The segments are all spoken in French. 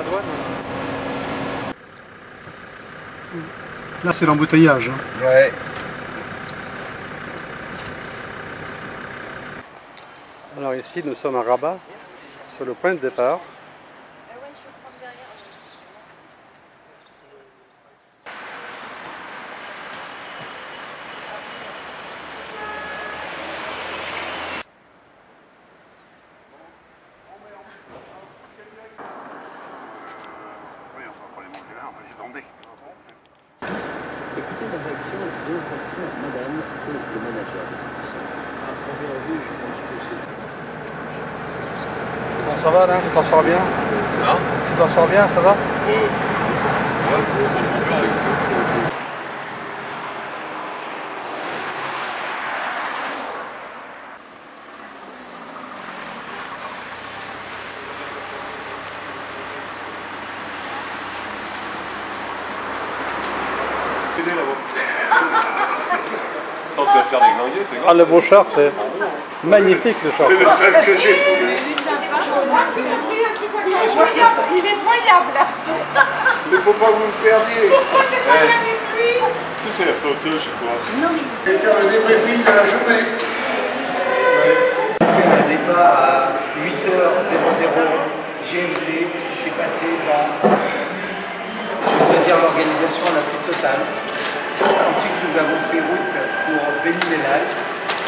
la douane. Là, c'est l'embouteillage. Hein. Ouais. Alors ici, nous sommes à Rabat, sur le point de départ. Écoutez la réaction de votre madame, c'est le manager de cette échelle. À première vue, je pense que c'est... Bon, ça va là, tu t'en sors bien? Tu t'en sors bien, ça va? Tant que tu vas faire des glandiers, c'est grave. Ah, le beau short, magnifique le short. C'est le seul que j'ai. Il est voyable. Il ne faut pas que vous me perdiez. Ça, c'est la photo, je sais quoi. Je vais faire le débriefing de la journée. On fait un départ à 8h00 GMT qui s'est passé dans, je dois dire, l'organisation la plus totale. Ensuite, nous avons fait route pour Beni Mellal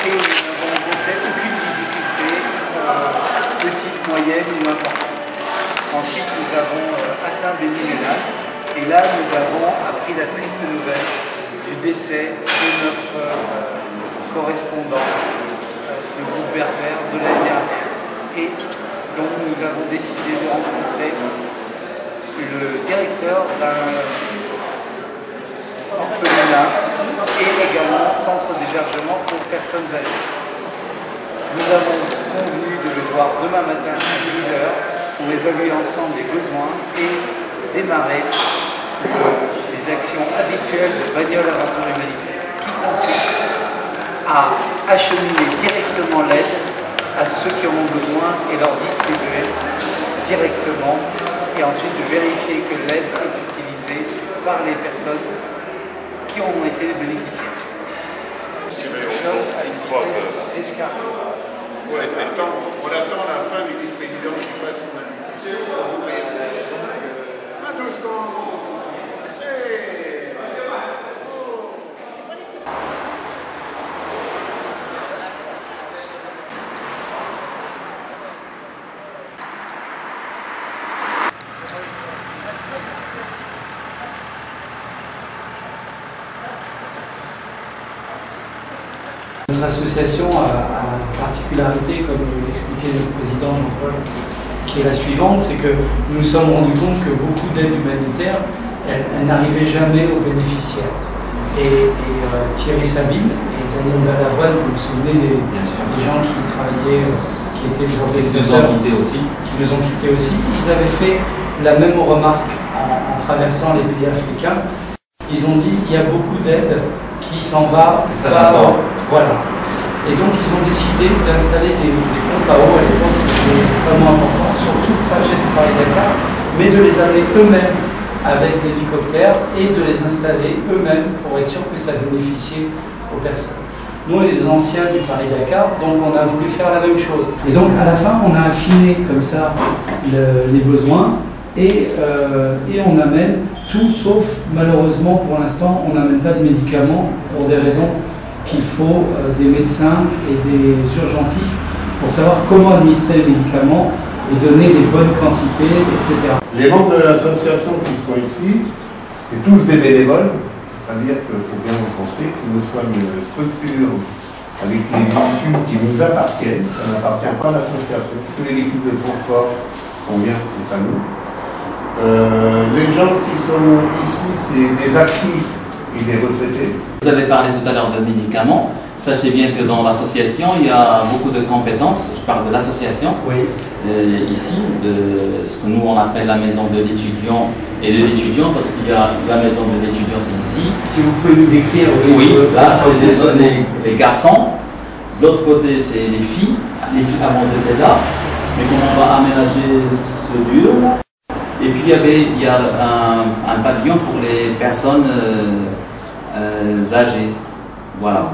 et nous n'avons rencontré aucune difficulté, petite, moyenne ou importante. Ensuite, nous avons atteint Beni Mellal et là, nous avons appris la triste nouvelle du décès de notre correspondant de groupe Berbère de l'année dernière. Et donc, nous avons décidé de rencontrer le directeur d'un orphelinat et également centre d'hébergement pour personnes âgées. Nous avons convenu de le voir demain matin à 10h pour évaluer ensemble les besoins et démarrer les actions habituelles de Bagnole Aventure Humanitaire qui consistent à acheminer directement l'aide à ceux qui en ont besoin et leur distribuer directement et ensuite de vérifier que l'aide est utilisée par les personnes qui ont été les bénéficiaires. À une vitesse d'escargot. Ouais, on attend la fin du vice-président qui fasse son annonce. Doucement. Notre association a une particularité, comme l'expliquait le président Jean-Paul, qui est la suivante, c'est que nous nous sommes rendus compte que beaucoup d'aides humanitaires, elles n'arrivaient jamais aux bénéficiaires. Et Thierry Sabine et Daniel Balavoine, vous vous souvenez des gens qui travaillaient, qui étaient les organisateurs, qui nous ont quittés aussi, ils avaient fait la même remarque en traversant les pays africains. Ils ont dit il y a beaucoup d'aides qui s'en va, voilà. Et donc ils ont décidé d'installer des pompes à eau. À l'époque, c'était extrêmement important sur tout le trajet du Paris-Dakar, mais de les amener eux-mêmes avec l'hélicoptère et de les installer eux-mêmes pour être sûr que ça bénéficiait aux personnes. Nous, les anciens du Paris-Dakar, donc on a voulu faire la même chose. Et donc à la fin, on a affiné comme ça les besoins et on amène tout, sauf malheureusement pour l'instant, on n'amène pas de médicaments pour des raisons qu'il faut des médecins et des urgentistes pour savoir comment administrer les médicaments et donner les bonnes quantités, etc. Les membres de l'association qui sont ici, c'est tous des bénévoles, c'est-à-dire qu'il faut bien penser que nous sommes une structure avec les véhicules qui nous appartiennent, ça n'appartient pas à l'association. Tous les véhicules de transport, combien c'est à nous. Les gens qui sont ici, c'est des actifs et des retraités. Vous avez parlé tout à l'heure de médicaments. Sachez bien que dans l'association, il y a beaucoup de compétences. Je parle de l'association. Oui. Ici, de ce que nous on appelle la maison de l'étudiant et de l'étudiant, parce qu'il y a la maison de l'étudiant, c'est ici. Si vous pouvez nous décrire, oui, là c'est les garçons. De l'autre côté, c'est les filles. Les filles avant étaient là. Mais comme on va aménager ce lieu, et puis puis il y a un pavillon pour les personnes âgées. Voilà.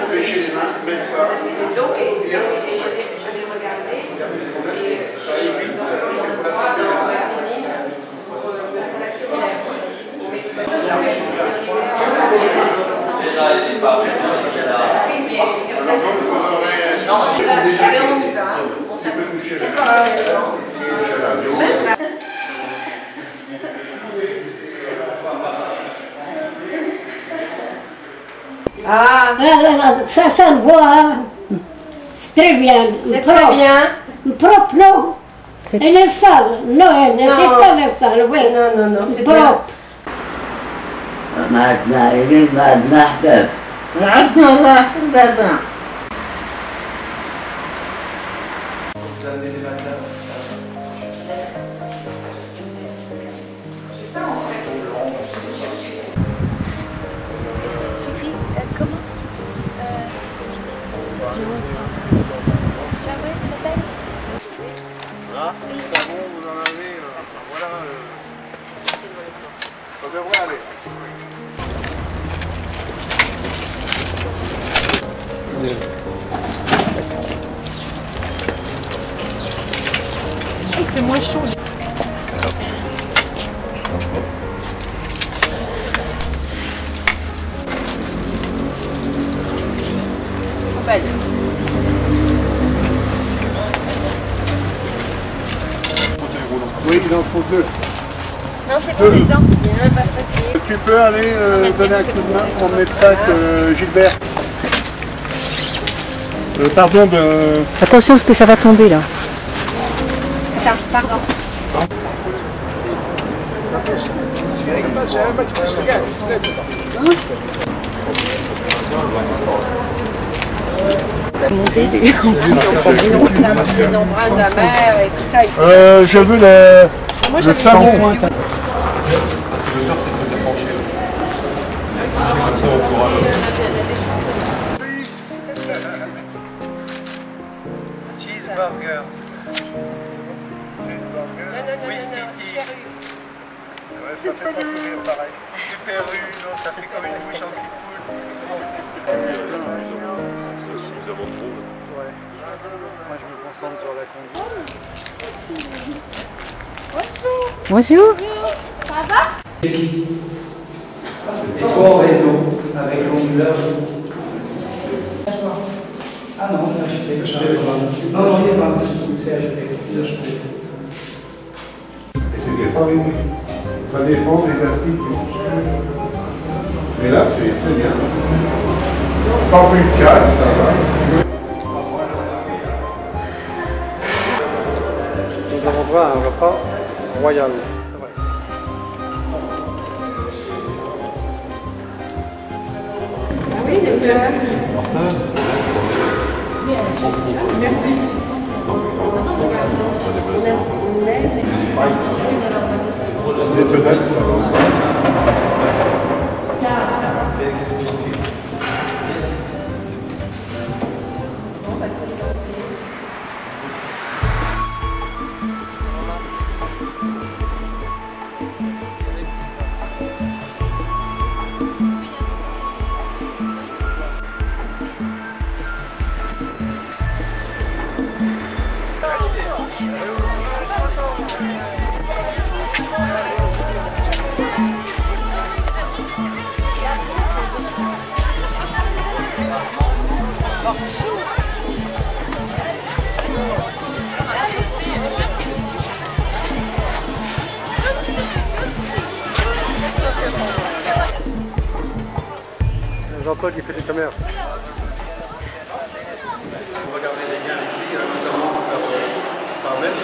Sécher les mains, mettre ça. Ah, Ça se voit, hein. C'est très bien. c'est très bien. Propre, non? Elle est sale. Non, elle n'est pas sale, oui. Non, c'est bien. Propre. معدنا إلين معدنا أحباب عدنا الله أحبابنا. Voilà, le savon, vous en avez, voilà, ça devrait aller. Il fait moins chaud. Oui, il en faut deux. Non, c'est pas évident. Il n'est même pas facile. Tu peux aller donner un coup de main pour mettre ça avec Gilbert. Pardon de... Attention parce que ça va tomber là. Attends, pardon. Les embruns de la mer et tout ça. je veux le savon. Cheeseburger. Oui, Titi. Ouais, ça fait pas sourire pareil. Super U, non, ça fait comme une bouche en cul de poule. Ouais. Moi je me concentre sur la conduite. Bonjour. Ça va? C'est quoi en réseau avec l'onduleur? Ah non, HP. Non, non, il n'y a pas. C'est HP. Et c'était pas une. Ça dépend des acides. Mais là, c'est très bien. Pas plus de 4, ça va. Nous avons droit à un repas royal. Oui, les fleurs. Merci. Des fenêtres, Jean-Paul qui fait du commerce. Regarder les liens avec lui, notamment par mail.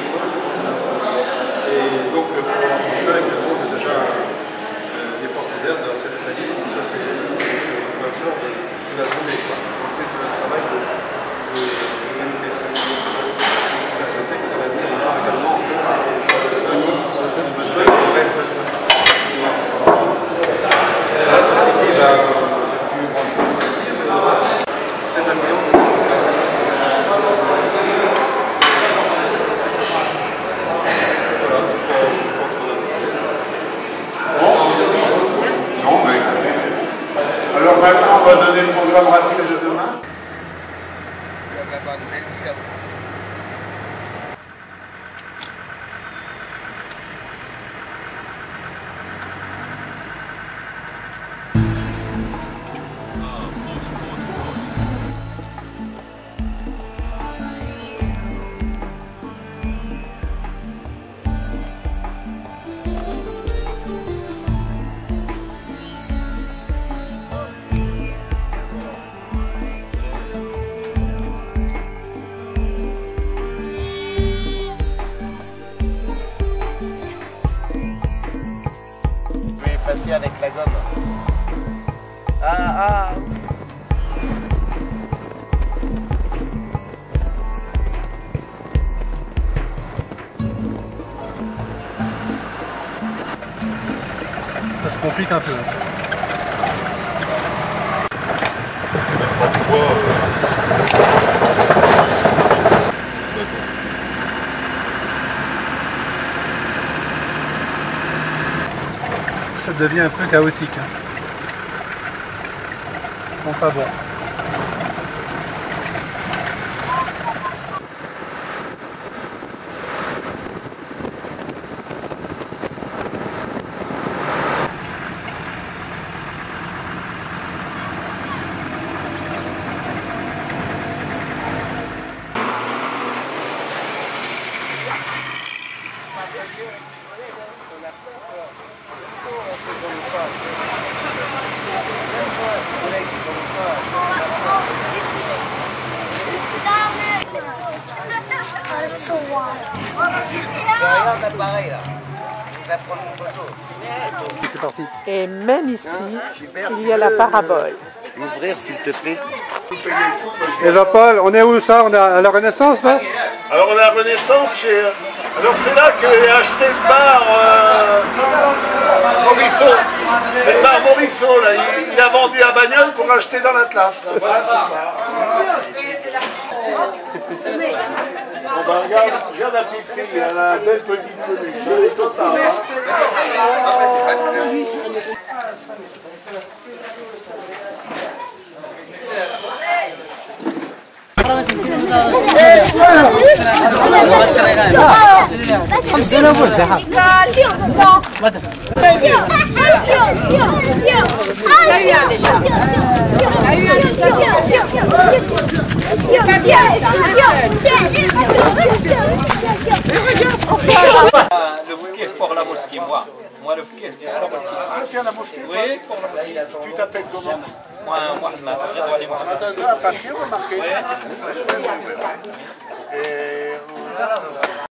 Et donc pour l'an prochain, évidemment, on a déjà les portes ouvertes dans cet organisme. Donc ça, c'est un sort de la journée. Donc c'est un travail de l'humanité. Ça se fait que dans la vie, on parle également de ça, du besoin, du vrai besoin. Ceci dit, très amusant. Non, mais alors maintenant, on va donner le programme rapide de demain. Effacer avec la gomme. Ah. Ça se complique un peu. Ça devient un peu chaotique. Enfin bon. Derrière l'appareil là, il va prendre une photo. C'est parti. Et même ici, il y a la parabole. Ouvrir s'il te plaît. Et Jean-Paul, on est où ça? On est à la Renaissance là? Alors on est à Renaissance Alors c'est là que j'ai acheté le bar Morisseau. C'est le bar Morisseau là. Il a vendu à Bagnole pour acheter dans l'Atlas. Voilà, bon ben regarde la petite fille, elle a une belle petite peluche. Elle est totale. Le bouquet pour la mosquée, moi le bouquet pour la mosquée. Tu viens à la mosquée? Oui, pour la mosquée. Tu t'appelles comment? Moi, un papier remarqué.